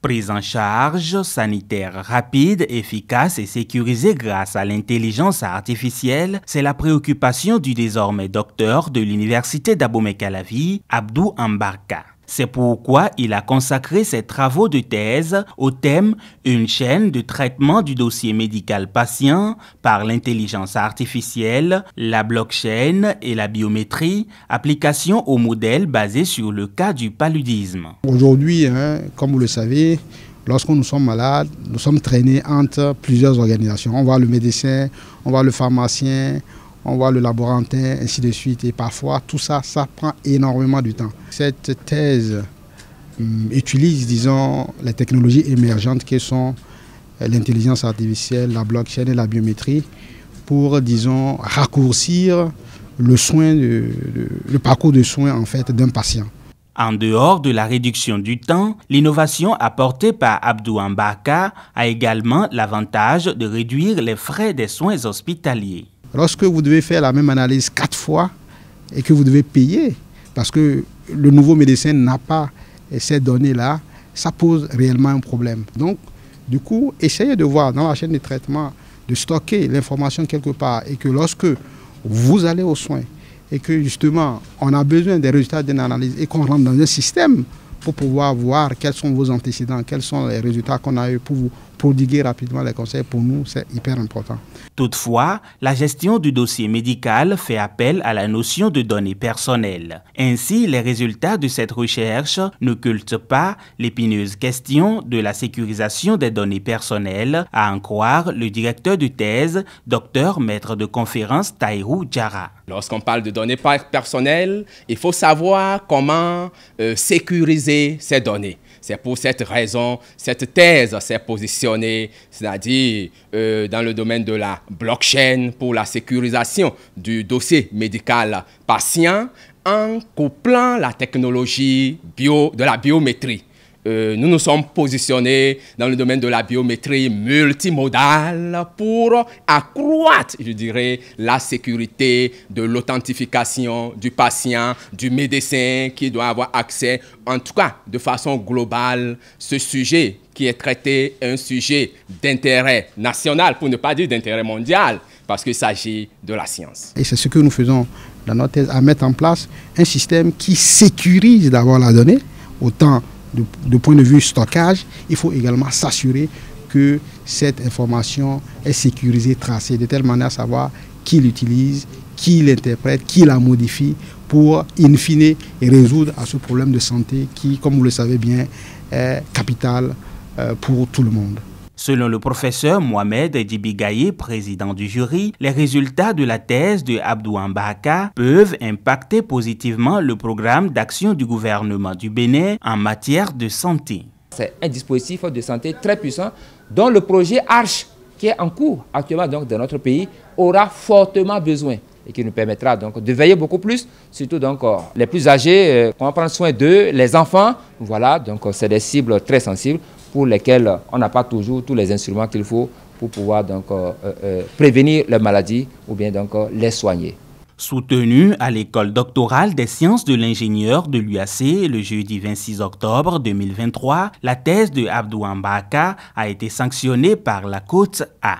Prise en charge sanitaire rapide, efficace et sécurisée grâce à l'intelligence artificielle, c'est la préoccupation du désormais docteur de l'université d'Abomey-Calavi, Abdou Mbarka. C'est pourquoi il a consacré ses travaux de thèse au thème « Une chaîne de traitement du dossier médical patient par l'intelligence artificielle, la blockchain et la biométrie, application au modèle basé sur le cas du paludisme ». Aujourd'hui, comme vous le savez, lorsque nous sommes malades, nous sommes traînés entre plusieurs organisations. On voit le médecin, on voit le pharmacien, on voit le laborantin, ainsi de suite. Et parfois, tout ça, ça prend énormément de temps. Cette thèse utilise, disons, les technologies émergentes qui sont l'intelligence artificielle, la blockchain et la biométrie pour, disons, raccourcir le parcours de soins en fait, d'un patient. En dehors de la réduction du temps, l'innovation apportée par Abdou Mbarka a également l'avantage de réduire les frais des soins hospitaliers. Lorsque vous devez faire la même analyse 4 fois et que vous devez payer, parce que le nouveau médecin n'a pas ces données-là, ça pose réellement un problème. Donc, du coup, essayez de voir dans la chaîne de traitement, de stocker l'information quelque part et que lorsque vous allez aux soins et que justement on a besoin des résultats d'une analyse et qu'on rentre dans un système pour pouvoir voir quels sont vos antécédents, quels sont les résultats qu'on a eu pour vous prodiguer rapidement les conseils, pour nous, c'est hyper important. Toutefois, la gestion du dossier médical fait appel à la notion de données personnelles. Ainsi, les résultats de cette recherche n'occultent pas l'épineuse question de la sécurisation des données personnelles, à en croire le directeur de thèse, docteur maître de conférence Tahirou Diarra. Lorsqu'on parle de données personnelles, il faut savoir comment sécuriser ces données. C'est pour cette raison, cette thèse s'est positionnée, c'est-à-dire dans le domaine de la blockchain pour la sécurisation du dossier médical patient en couplant la technologie de la biométrie. Nous nous sommes positionnés dans le domaine de la biométrie multimodale pour accroître, je dirais, la sécurité de l'authentification du patient, du médecin qui doit avoir accès, en tout cas de façon globale, ce sujet qui est traité un sujet d'intérêt national, pour ne pas dire d'intérêt mondial, parce qu'il s'agit de la science. Et c'est ce que nous faisons dans notre thèse, à mettre en place un système qui sécurise d'abord la donnée, autant de point de vue stockage, il faut également s'assurer que cette information est sécurisée, tracée, de telle manière à savoir qui l'utilise, qui l'interprète, qui la modifie pour, in fine, résoudre à ce problème de santé qui, comme vous le savez bien, est capital pour tout le monde. Selon le professeur Mohamed Djibigaye, président du jury, les résultats de la thèse de Abdou Mbarka peuvent impacter positivement le programme d'action du gouvernement du Bénin en matière de santé. C'est un dispositif de santé très puissant dont le projet ARCHE, qui est en cours actuellement donc, dans notre pays, aura fortement besoin et qui nous permettra donc de veiller beaucoup plus, surtout donc les plus âgés, on va prendre soin d'eux, les enfants. Voilà, donc c'est des cibles très sensibles pour lesquelles on n'a pas toujours tous les instruments qu'il faut pour pouvoir donc prévenir les maladies ou bien donc les soigner. Soutenu à l'école doctorale des sciences de l'ingénieur de l'UAC le jeudi 26 octobre 2023, la thèse de Abdou Mbarka a été sanctionnée par la Côte A.